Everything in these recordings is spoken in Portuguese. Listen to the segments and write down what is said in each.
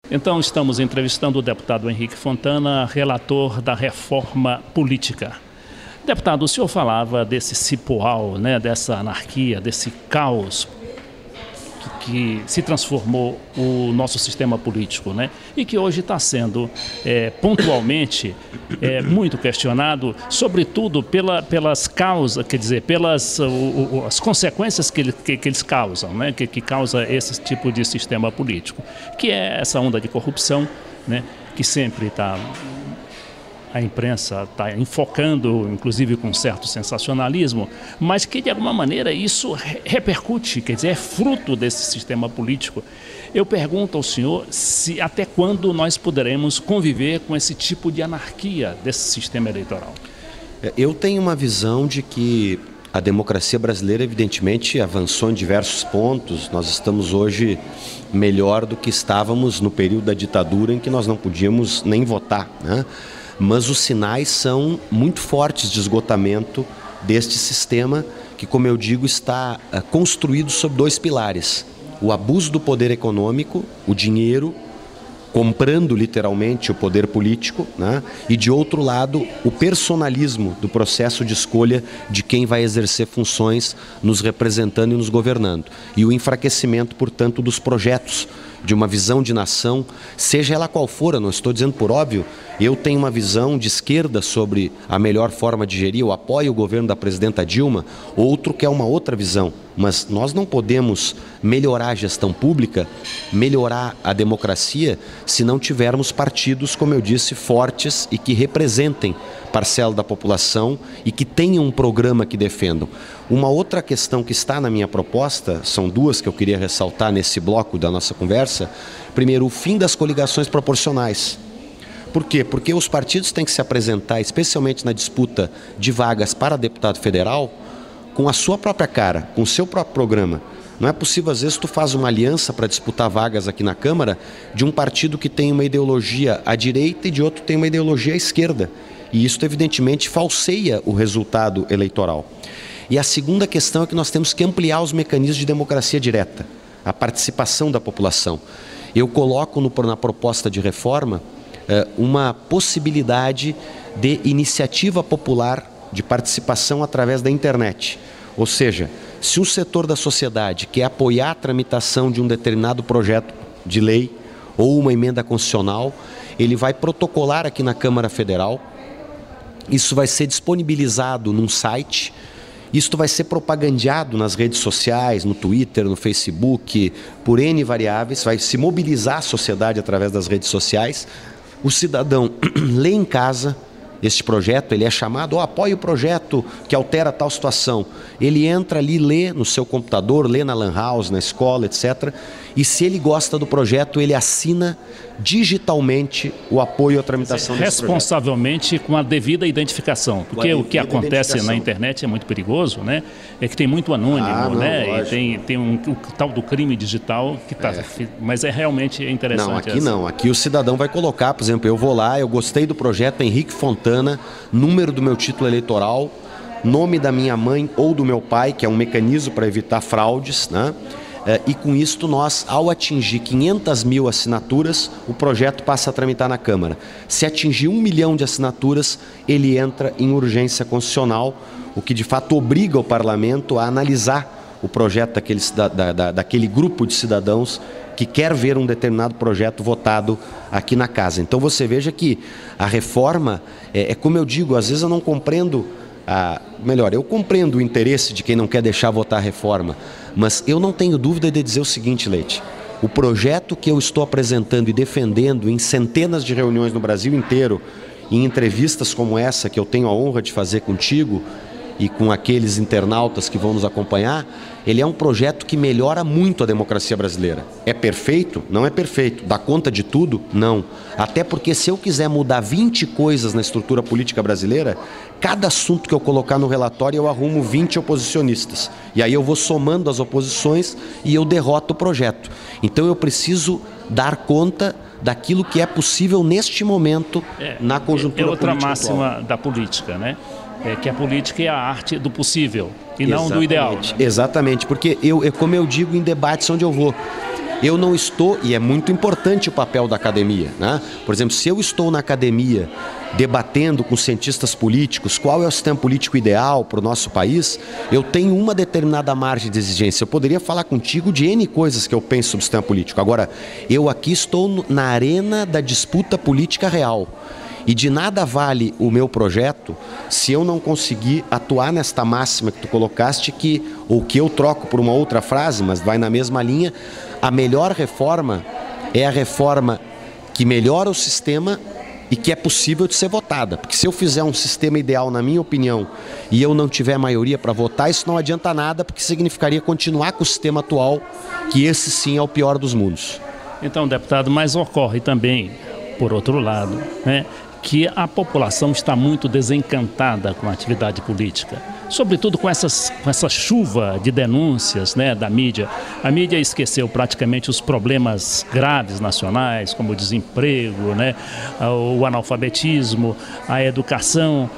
Então, estamos entrevistando o deputado Henrique Fontana, relator da reforma política. Deputado, o senhor falava desse cipoal, né, dessa anarquia, desse caos que se transformou o nosso sistema político, né, e que hoje está sendo pontualmente muito questionado, sobretudo pelas causas, quer dizer, pelas as consequências que eles causam, né, que causa esse tipo de sistema político, que é essa onda de corrupção, né, que sempre está... A imprensa está enfocando, inclusive com certo sensacionalismo, mas que de alguma maneira isso repercute, quer dizer, é fruto desse sistema político. Eu pergunto ao senhor se até quando nós poderemos conviver com esse tipo de anarquia desse sistema eleitoral. Eu tenho uma visão de que a democracia brasileira, evidentemente, avançou em diversos pontos. Nós estamos hoje melhor do que estávamos no período da ditadura, em que nós não podíamos nem votar, né? Mas os sinais são muito fortes de esgotamento deste sistema que, como eu digo, está construído sobre dois pilares: o abuso do poder econômico, o dinheiro, comprando literalmente o poder político, né? E de outro lado, o personalismo do processo de escolha de quem vai exercer funções nos representando e nos governando. E o enfraquecimento, portanto, dos projetos de uma visão de nação, seja ela qual for. Eu não estou dizendo por óbvio, eu tenho uma visão de esquerda sobre a melhor forma de gerir, eu apoio o governo da presidenta Dilma, outro quer uma outra visão, mas nós não podemos melhorar a gestão pública, melhorar a democracia, se não tivermos partidos, como eu disse, fortes e que representem parcela da população e que tenham um programa que defendam. Uma outra questão que está na minha proposta, são duas que eu queria ressaltar nesse bloco da nossa conversa. Primeiro, o fim das coligações proporcionais. Por quê? Porque os partidos têm que se apresentar, especialmente na disputa de vagas para deputado federal, com a sua própria cara, com o seu próprio programa. Não é possível, às vezes, tu faz uma aliança para disputar vagas aqui na Câmara de um partido que tem uma ideologia à direita e de outro tem uma ideologia à esquerda. E isso, evidentemente, falseia o resultado eleitoral. E a segunda questão é que nós temos que ampliar os mecanismos de democracia direta, a participação da população. Eu coloco na proposta de reforma uma possibilidade de iniciativa popular de participação através da internet. Ou seja, se um setor da sociedade quer apoiar a tramitação de um determinado projeto de lei ou uma emenda constitucional, ele vai protocolar aqui na Câmara Federal, isso vai ser disponibilizado num site, isso vai ser propagandeado nas redes sociais, no Twitter, no Facebook, por N variáveis, vai se mobilizar a sociedade através das redes sociais. O cidadão lê em casa este projeto, ele é chamado, apoie o projeto que altera tal situação. Ele entra ali, lê no seu computador, lê na lan house, na escola, etc. E se ele gosta do projeto, ele assina digitalmente o apoio à tramitação desse responsavelmente com a devida identificação, porque o que acontece na internet é muito perigoso, né? É que tem muito anônimo, né? E tem o tal do crime digital que tá, mas é realmente interessante. Não, aqui não. Aqui o cidadão vai colocar, por exemplo, eu vou lá, eu gostei do projeto Henrique Fontana, número do meu título eleitoral, nome da minha mãe ou do meu pai, que é um mecanismo para evitar fraudes, né? E com isto nós, ao atingir 500 mil assinaturas, o projeto passa a tramitar na Câmara. Se atingir 1 milhão de assinaturas, ele entra em urgência constitucional, o que de fato obriga o Parlamento a analisar o projeto daquele grupo de cidadãos que quer ver um determinado projeto votado aqui na casa. Então você veja que a reforma, como eu digo, às vezes eu não compreendo, eu compreendo o interesse de quem não quer deixar votar a reforma, mas eu não tenho dúvida de dizer o seguinte, Leite: o projeto que eu estou apresentando e defendendo em centenas de reuniões no Brasil inteiro, em entrevistas como essa que eu tenho a honra de fazer contigo e com aqueles internautas que vão nos acompanhar, ele é um projeto que melhora muito a democracia brasileira. É perfeito? Não é perfeito. Dá conta de tudo? Não. Até porque se eu quiser mudar 20 coisas na estrutura política brasileira, cada assunto que eu colocar no relatório eu arrumo 20 oposicionistas. E aí eu vou somando as oposições e eu derroto o projeto. Então eu preciso dar conta daquilo que é possível neste momento na conjuntura política outra máxima atual da política, né? Que a política é a arte do possível e não do ideal. Exatamente, porque como eu digo em debates onde eu vou, eu não estou, e é muito importante o papel da academia, né? Por exemplo, se eu estou na academia debatendo com cientistas políticos qual é o sistema político ideal para o nosso país, eu tenho uma determinada margem de exigência. Eu poderia falar contigo de N coisas que eu penso sobre o sistema político. Agora, eu aqui estou na arena da disputa política real. E de nada vale o meu projeto se eu não conseguir atuar nesta máxima que tu colocaste, ou que eu troco por uma outra frase, mas vai na mesma linha. A melhor reforma é a reforma que melhora o sistema e que é possível de ser votada. Porque se eu fizer um sistema ideal, na minha opinião, e eu não tiver maioria para votar, isso não adianta nada, porque significaria continuar com o sistema atual, que esse sim é o pior dos mundos. Então, deputado, mas ocorre também, por outro lado, né, que a população está muito desencantada com a atividade política, sobretudo com essa chuva de denúncias, né, da mídia. A mídia esqueceu praticamente os problemas graves nacionais, como o desemprego, né, o analfabetismo, a educação,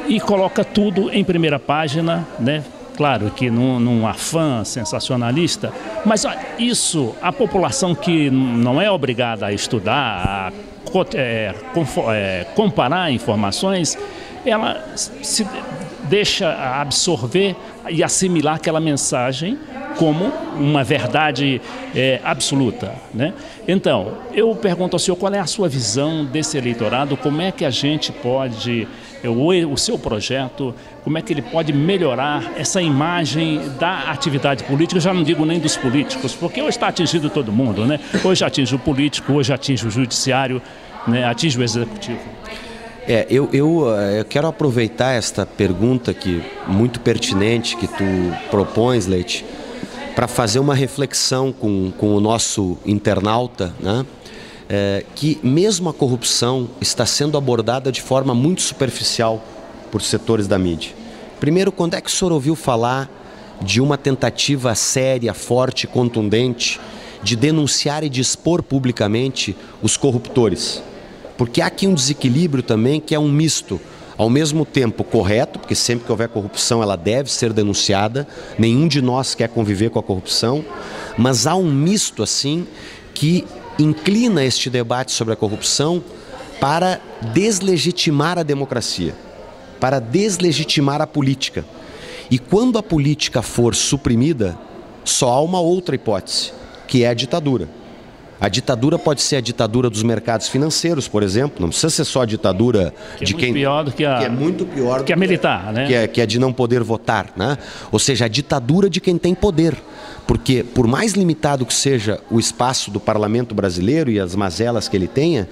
e coloca tudo em primeira página, né? Claro que num afã sensacionalista, mas isso, a população que não é obrigada a estudar, comparar informações, ela se deixa absorver e assimilar aquela mensagem como uma verdade absoluta, né? Então, eu pergunto ao senhor qual é a sua visão desse eleitorado, como é que a gente pode, o seu projeto, como é que ele pode melhorar essa imagem da atividade política. Eu já não digo nem dos políticos, porque hoje está atingindo todo mundo, né? Hoje atinge o político, hoje atinge o judiciário, né? Atinge o executivo. Eu quero aproveitar esta pergunta muito pertinente que tu propões, Leite, para fazer uma reflexão com o nosso internauta, né? Que mesmo a corrupção está sendo abordada de forma muito superficial por setores da mídia. Primeiro, quando é que o senhor ouviu falar de uma tentativa séria, forte, contundente de denunciar e de expor publicamente os corruptores? Porque há aqui um desequilíbrio também que é um misto, ao mesmo tempo correto, porque sempre que houver corrupção ela deve ser denunciada, nenhum de nós quer conviver com a corrupção, mas há um misto assim que inclina este debate sobre a corrupção para deslegitimar a democracia, para deslegitimar a política. E quando a política for suprimida, só há uma outra hipótese, que é a ditadura. A ditadura pode ser a ditadura dos mercados financeiros, por exemplo, não precisa ser só a ditadura de quem... Que é muito pior do que a militar, né? Que é de não poder votar, né? Ou seja, a ditadura de quem tem poder. Porque, por mais limitado que seja o espaço do parlamento brasileiro e as mazelas que ele tenha,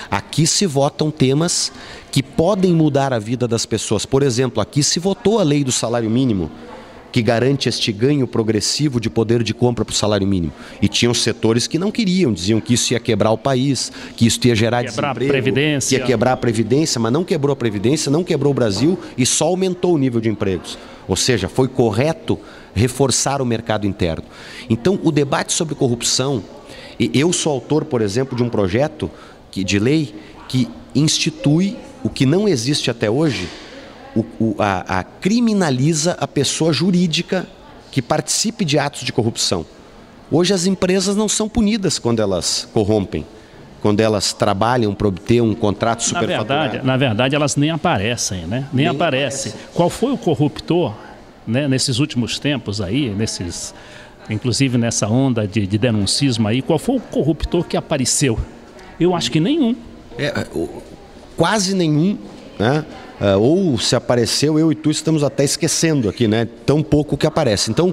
aqui se votam temas que podem mudar a vida das pessoas. Por exemplo, aqui se votou a lei do salário mínimo, que garante este ganho progressivo de poder de compra para o salário mínimo. E tinham setores que não queriam, diziam que isso ia quebrar o país, que isso ia gerar desemprego, que ia quebrar a Previdência, mas não quebrou a Previdência, não quebrou o Brasil e só aumentou o nível de empregos. Ou seja, foi correto reforçar o mercado interno. Então, o debate sobre corrupção, eu sou autor, por exemplo, de um projeto de lei que institui o que não existe até hoje, criminaliza a pessoa jurídica que participe de atos de corrupção. Hoje as empresas não são punidas quando elas corrompem, quando elas trabalham para obter um contrato superfaturado. Na verdade, elas nem aparecem, né? Nem aparece. Qual foi o corruptor, né, nesses últimos tempos aí, inclusive nessa onda de denuncismo aí, qual foi o corruptor que apareceu? Eu acho que nenhum. Quase nenhum, né? Ou se apareceu, eu e tu estamos até esquecendo aqui, né? Tão pouco que aparece. Então,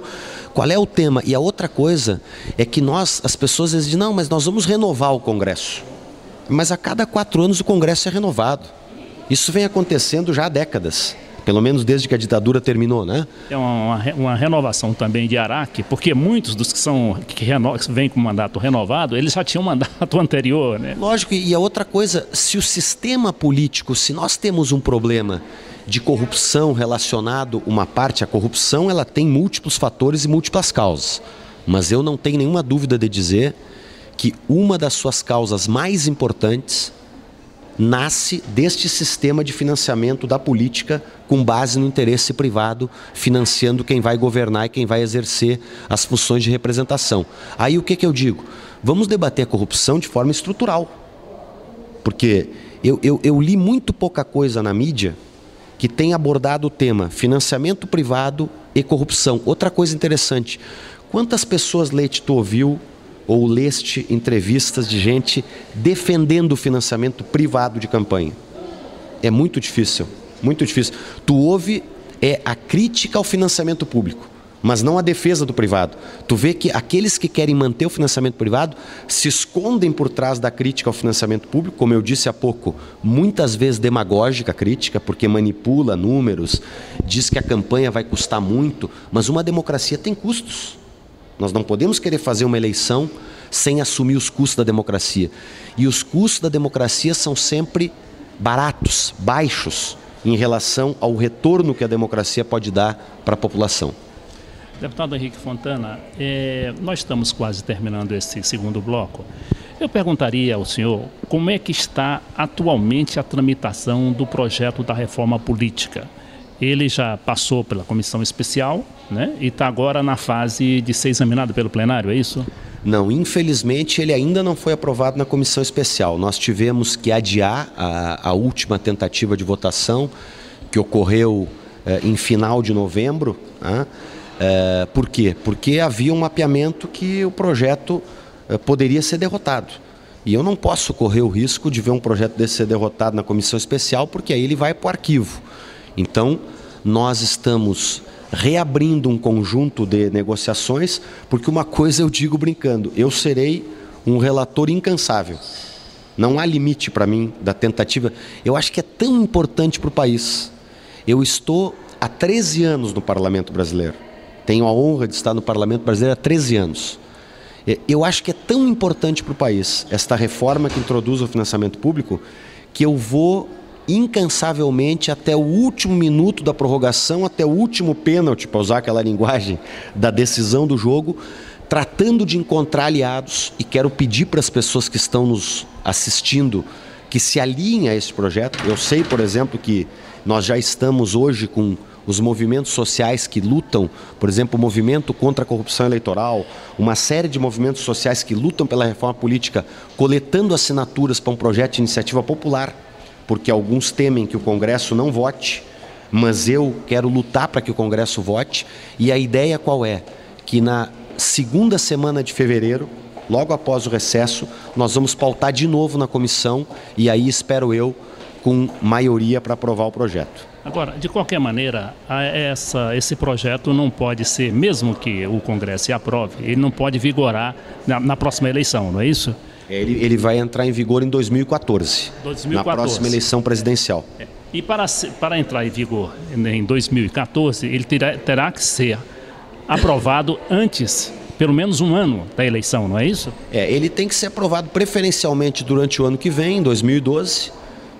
qual é o tema? E a outra coisa é que as pessoas dizem, não, mas nós vamos renovar o Congresso. Mas a cada 4 anos o Congresso é renovado. Isso vem acontecendo já há décadas. Pelo menos desde que a ditadura terminou, né? É uma renovação também de Araque, porque muitos dos que vêm com mandato renovado, eles já tinham mandato anterior, né? Lógico, e a outra coisa, se o sistema político, se nós temos um problema de corrupção relacionado, a corrupção ela tem múltiplos fatores e múltiplas causas, mas eu não tenho nenhuma dúvida de dizer que uma das suas causas mais importantes nasce deste sistema de financiamento da política com base no interesse privado, financiando quem vai governar e quem vai exercer as funções de representação. Aí o que eu digo? Vamos debater a corrupção de forma estrutural. Porque eu li muito pouca coisa na mídia que tem abordado o tema financiamento privado e corrupção. Outra coisa interessante, quantas pessoas, Leite, tu ouviu ou leste entrevistas de gente defendendo o financiamento privado de campanha? É muito difícil, muito difícil. Tu ouve a crítica ao financiamento público, mas não a defesa do privado. Tu vê que aqueles que querem manter o financiamento privado se escondem por trás da crítica ao financiamento público, como eu disse há pouco, muitas vezes demagógica crítica, porque manipula números, diz que a campanha vai custar muito, mas uma democracia tem custos. Nós não podemos querer fazer uma eleição sem assumir os custos da democracia. E os custos da democracia são sempre baratos, baixos, em relação ao retorno que a democracia pode dar para a população. Deputado Henrique Fontana, nós estamos quase terminando esse segundo bloco. Eu perguntaria ao senhor como é que está atualmente a tramitação do projeto da reforma política. Ele já passou pela comissão especial, né? E está agora na fase de ser examinado pelo plenário, é isso? Não, infelizmente ele ainda não foi aprovado na comissão especial. Nós tivemos que adiar a última tentativa de votação, que ocorreu em final de novembro. Por quê? Porque havia um mapeamento que o projeto poderia ser derrotado. E eu não posso correr o risco de ver um projeto desse ser derrotado na comissão especial, porque aí ele vai para o arquivo. Então, nós estamos reabrindo um conjunto de negociações, porque uma coisa eu digo brincando, eu serei um relator incansável. Não há limite para mim da tentativa. Eu acho que é tão importante para o país. Eu estou há 13 anos no Parlamento Brasileiro. Tenho a honra de estar no Parlamento Brasileiro há 13 anos. Eu acho que é tão importante para o país esta reforma que introduz o financiamento público, que eu vou incansavelmente até o último minuto da prorrogação, até o último pênalti, para usar aquela linguagem da decisão do jogo, tratando de encontrar aliados, e quero pedir para as pessoas que estão nos assistindo que se alinhem a esse projeto. Eu sei, por exemplo, que nós já estamos hoje com os movimentos sociais que lutam, por exemplo, o movimento contra a corrupção eleitoral, uma série de movimentos sociais que lutam pela reforma política, coletando assinaturas para um projeto de iniciativa popular, porque alguns temem que o Congresso não vote, mas eu quero lutar para que o Congresso vote. E a ideia qual é? Que na segunda semana de fevereiro, logo após o recesso, nós vamos pautar de novo na comissão, e aí espero eu com maioria para aprovar o projeto. Agora, de qualquer maneira, esse projeto não pode ser, mesmo que o Congresso aprove, ele não pode vigorar na próxima eleição, não é isso? Ele vai entrar em vigor em 2014, na próxima eleição presidencial. E para entrar em vigor em 2014, ele terá que ser aprovado antes, pelo menos um ano da eleição, não é isso? Ele tem que ser aprovado preferencialmente durante o ano que vem, em 2012,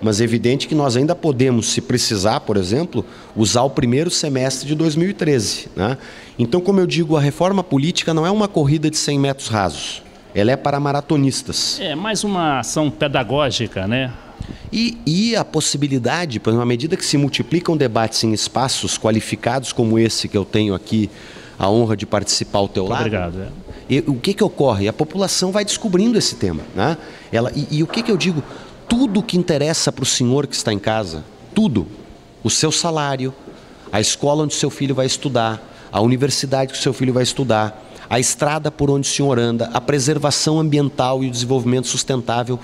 mas é evidente que nós ainda podemos, se precisar, por exemplo, usar o primeiro semestre de 2013. Né? Então, como eu digo, a reforma política não é uma corrida de 100 metros rasos. Ela é para maratonistas. É mais uma ação pedagógica, né? E a possibilidade, por exemplo, à medida que se multiplicam debates em espaços qualificados como esse que eu tenho aqui, a honra de participar ao teu lado. Obrigado. O que ocorre? A população vai descobrindo esse tema. Né? O que eu digo? Tudo que interessa para o senhor que está em casa, tudo, o seu salário, a escola onde o seu filho vai estudar, a universidade que o seu filho vai estudar, a estrada por onde o senhor anda, a preservação ambiental e o desenvolvimento sustentável,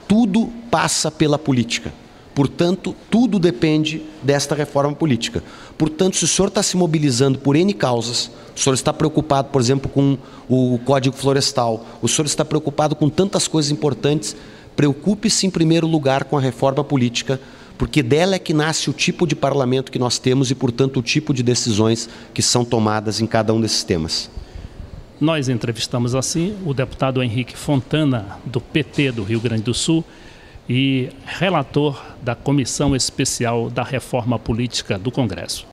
tudo passa pela política. Portanto, tudo depende desta reforma política. Portanto, se o senhor está se mobilizando por N causas, o senhor está preocupado, por exemplo, com o Código Florestal, o senhor está preocupado com tantas coisas importantes, preocupe-se em primeiro lugar com a reforma política, porque dela é que nasce o tipo de parlamento que nós temos e, portanto, o tipo de decisões que são tomadas em cada um desses temas. Nós entrevistamos assim o deputado Henrique Fontana, do PT do Rio Grande do Sul, e relator da Comissão Especial da Reforma Política do Congresso.